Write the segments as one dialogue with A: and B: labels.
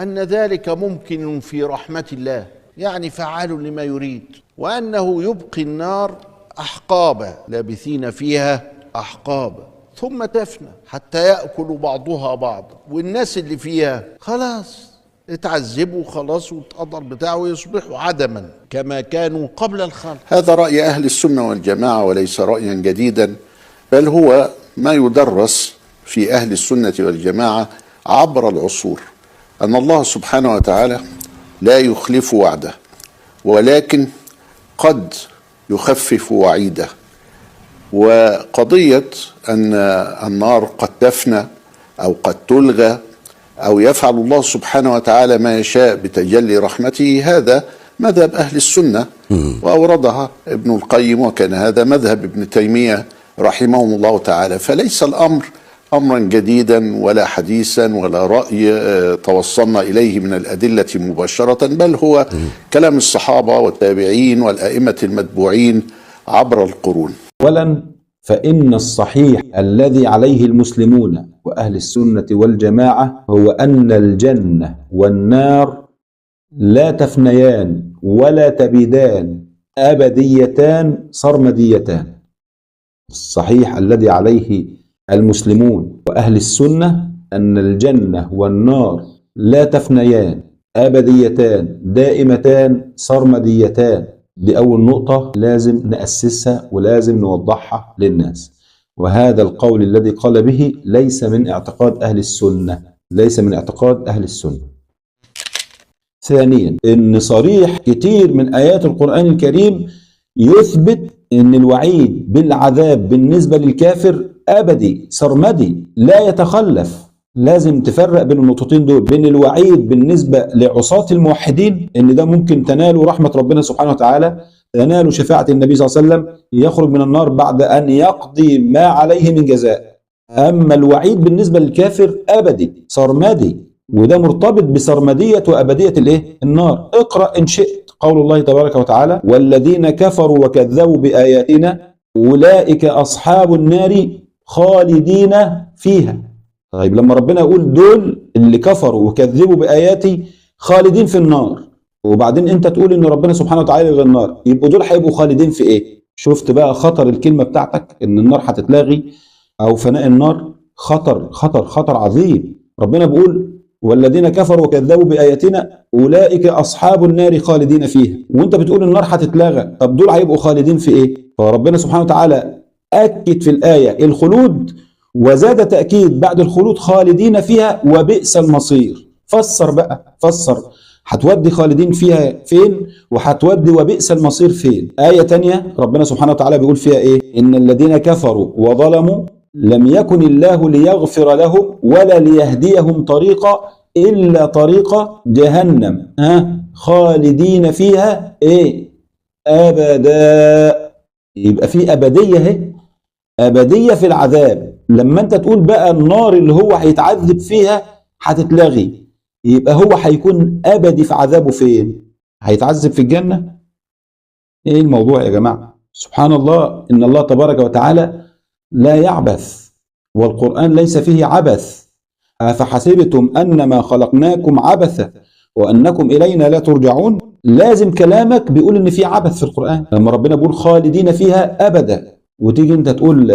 A: أن ذلك ممكن في رحمة الله، يعني فعال لما يريد، وأنه يبقي النار أحقابا لابثين فيها أحقابا ثم تفنى حتى يأكل بعضها بعضا، والناس اللي فيها خلاص اتعذبوا خلاص واتقدر بتاعه ويصبحوا عدما كما كانوا قبل الخلق.
B: هذا رأي أهل السنة والجماعة وليس رأيا جديدا، بل هو ما يدرس في أهل السنة والجماعة عبر العصور، أن الله سبحانه وتعالى لا يخلف وعده، ولكن قد يخفف وعيده. وقضية أن النار قد تفنى أو قد تلغى أو يفعل الله سبحانه وتعالى ما يشاء بتجلي رحمته، هذا مذهب أهل السنة وأوردها ابن القيم، وكان هذا مذهب ابن تيمية رحمهم الله تعالى. فليس الأمر أمرا جديدا ولا حديثا ولا رأي توصلنا إليه من الأدلة مباشرة، بل هو كلام الصحابة والتابعين والأئمة المتبوعين عبر القرون.
C: أولا، فإن الصحيح الذي عليه المسلمون وأهل السنة والجماعة هو أن الجنة والنار لا تفنيان ولا تبيدان، أبديتان سرمديتان. الصحيح الذي عليه المسلمون وأهل السنة أن الجنة والنار لا تفنيان، أبديتان، دائمتان، سرمديتان. دي أول نقطة لازم نأسسها ولازم نوضحها للناس، وهذا القول الذي قال به ليس من اعتقاد أهل السنة، ليس من اعتقاد أهل السنة. ثانيا، إن صريح كتير من آيات القرآن الكريم يثبت إن الوعيد بالعذاب بالنسبة للكافر أبدي سرمدي لا يتخلف. لازم تفرق بين النقطتين دول، بين الوعيد بالنسبة لعصاة الموحدين إن ده ممكن تنالوا رحمة ربنا سبحانه وتعالى، تنالوا شفاعة النبي صلى الله عليه وسلم، يخرج من النار بعد أن يقضي ما عليه من جزاء. أما الوعيد بالنسبة للكافر أبدي سرمدي، وده مرتبط بسرمدية وأبدية النار. اقرأ إن شئت قول الله تبارك وتعالى: والذين كفروا وكذبوا بآياتنا أولئك أصحاب النار خالدين فيها. طيب لما ربنا يقول دول اللي كفروا وكذبوا بآياتي خالدين في النار، وبعدين انت تقول ان ربنا سبحانه وتعالى يلغي النار، يبقوا دول هيبقوا خالدين في ايه؟ شفت بقى خطر الكلمة بتاعتك ان النار هتتلغي او فناء النار؟ خطر خطر خطر عظيم. ربنا بيقول والذين كفروا وكذبوا بآياتنا أولئك أصحاب النار خالدين فيها، وانت بتقول النار هتتلغى، طب دول هيبقوا خالدين في ايه؟ فربنا سبحانه وتعالى أكد في الآية الخلود، وزاد تأكيد بعد الخلود خالدين فيها وبئس المصير. فسر بقى، فسر هتودي خالدين فيها فين وهتودي وبئس المصير فين. آية تانية ربنا سبحانه وتعالى بيقول فيها ايه؟ إن الذين كفروا وظلموا لم يكن الله ليغفر لهم ولا ليهديهم طريقا إلا طريق جهنم خالدين فيها ايه؟ أبدا. يبقى في أبدية اهي، أبدية في العذاب. لما انت تقول بقى النار اللي هو هيتعذب فيها هتتلغي، يبقى هو هيكون أبدي في عذابه فين؟ هيتعذب في الجنة؟ ايه الموضوع يا جماعة؟ سبحان الله، إن الله تبارك وتعالى لا يعبث، والقرآن ليس فيه عبث. أفحسبتم أنما خلقناكم عبثا وأنكم إلينا لا ترجعون. لازم كلامك بيقول إن في عبث في القرآن. لما ربنا بيقول خالدين فيها أبدا، وتيجي انت تقول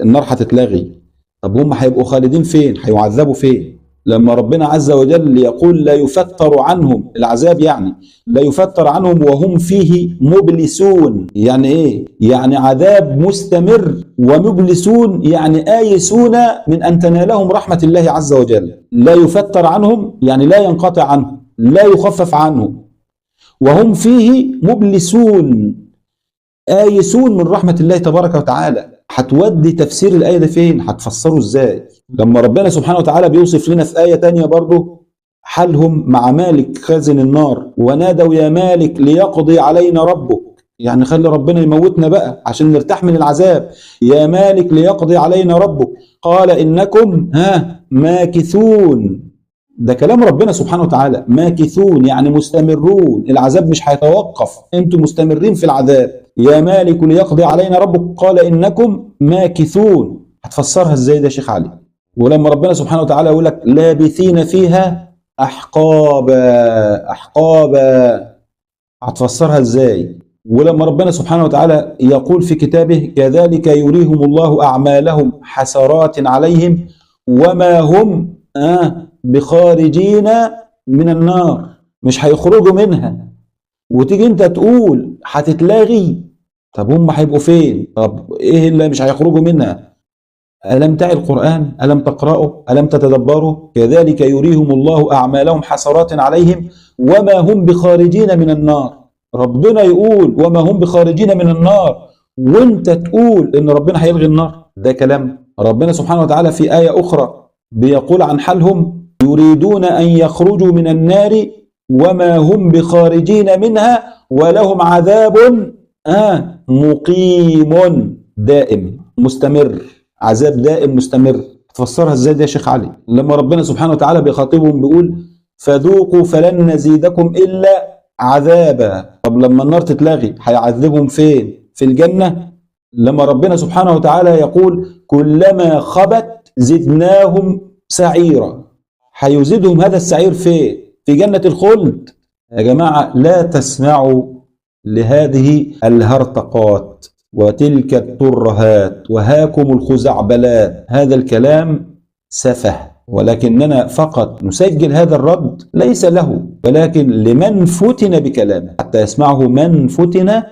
C: النار هتتلغي، طب هم هيبقوا خالدين فين؟ هيعذبوا فين؟ لما ربنا عز وجل يقول لا يفتر عنهم العذاب، يعني لا يفتر عنهم وهم فيه مبلسون. يعني ايه؟ يعني عذاب مستمر، ومبلسون يعني آيسون من أن تنالهم رحمة الله عز وجل. لا يفتر عنهم يعني لا ينقطع عنهم، لا يخفف عنهم، وهم فيه مبلسون آيسون من رحمة الله تبارك وتعالى. هتودي تفسير الآية ده فين؟ هتفسره ازاي؟ لما ربنا سبحانه وتعالى بيوصف لنا في آية تانية برضه حالهم مع مالك خازن النار: ونادوا يا مالك ليقضي علينا ربك. يعني خلي ربنا يموتنا بقى عشان نرتاح من العذاب. يا مالك ليقضي علينا ربك قال إنكم ماكثون. ده كلام ربنا سبحانه وتعالى. ماكثون يعني مستمرون، العذاب مش هيتوقف، انتم مستمرين في العذاب. يا مالك ليقضي علينا ربك قال إنكم ماكثون. هتفسرها ازاي ده يا شيخ علي؟ ولما ربنا سبحانه وتعالى يقول لك لابثين فيها أحقابا. أحقابا هتفسرها ازاي؟ ولما ربنا سبحانه وتعالى يقول في كتابه كذلك يريهم الله أعمالهم حسرات عليهم وما هم بخارجين من النار، مش هيخرجوا منها. وتيجي انت تقول هتتلغي، طب هم هيبقوا فين؟ طب ايه اللي مش هيخرجوا منها؟ ألم تعي القرآن؟ ألم تقرأه؟ ألم تتدبره؟ كذلك يريهم الله أعمالهم حسرات عليهم وما هم بخارجين من النار. ربنا يقول وما هم بخارجين من النار، وانت تقول ان ربنا هيلغي النار. ده كلام ربنا سبحانه وتعالى. في آية أخرى بيقول عن حالهم يريدون أن يخرجوا من النار وما هم بخارجين منها ولهم عذاب مقيم دائم مستمر. عذاب دائم مستمر. تفسرها ازاي دي يا شيخ علي؟ لما ربنا سبحانه وتعالى بيخاطبهم بيقول فذوقوا فلن نزيدكم إلا عذابا. طب لما النار تتلغي هيعذبهم فين؟ في الجنة؟ لما ربنا سبحانه وتعالى يقول كلما خبت زدناهم سعيرا، هيزيدهم هذا السعير فين؟ في جنة الخلد. يا جماعة لا تسمعوا لهذه الهرطقات وتلك الترهات وهاكم الخزعبلات. هذا الكلام سفه، ولكننا فقط نسجل هذا الرد ليس له ولكن لمن فتن بكلامه، حتى يسمعه من فتن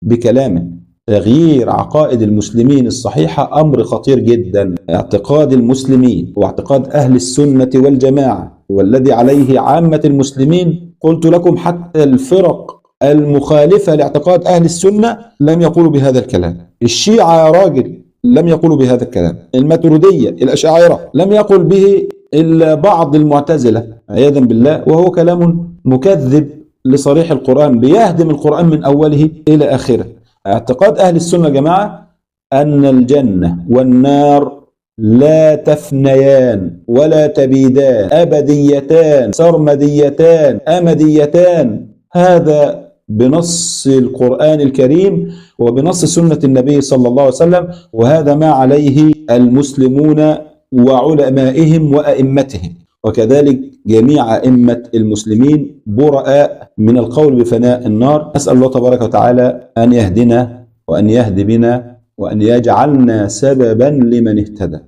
C: بكلامه. تغيير عقائد المسلمين الصحيحة أمر خطير جدا. اعتقاد المسلمين واعتقاد أهل السنة والجماعة والذي عليه عامة المسلمين، قلت لكم حتى الفرق المخالفة لاعتقاد أهل السنة لم يقولوا بهذا الكلام. الشيعة يا راجل لم يقولوا بهذا الكلام. الماتريدية الأشاعرة لم يقل به إلا بعض المعتزلة عياذا بالله، وهو كلام مكذب لصريح القرآن، بيهدم القرآن من أوله إلى آخره. اعتقاد أهل السنة يا جماعة أن الجنة والنار لا تفنيان ولا تبيدان، أبديتان سرمديتان أمديتان. هذا بنص القرآن الكريم وبنص سنة النبي صلى الله عليه وسلم، وهذا ما عليه المسلمون وعلمائهم وأئمتهم، وكذلك جميع أئمة المسلمين براء من القول بفناء النار. أسأل الله تبارك وتعالى أن يهدنا وأن يهدي بنا وأن يجعلنا سببا لمن اهتدى.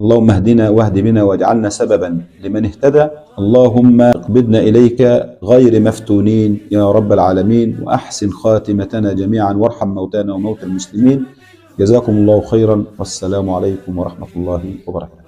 C: اللهم اهدنا واهد بنا واجعلنا سببا لمن اهتدى. اللهم اقبضنا إليك غير مفتونين يا رب العالمين، وأحسن خاتمتنا جميعا وارحم موتانا وموتى المسلمين. جزاكم الله خيرا، والسلام عليكم ورحمة الله وبركاته.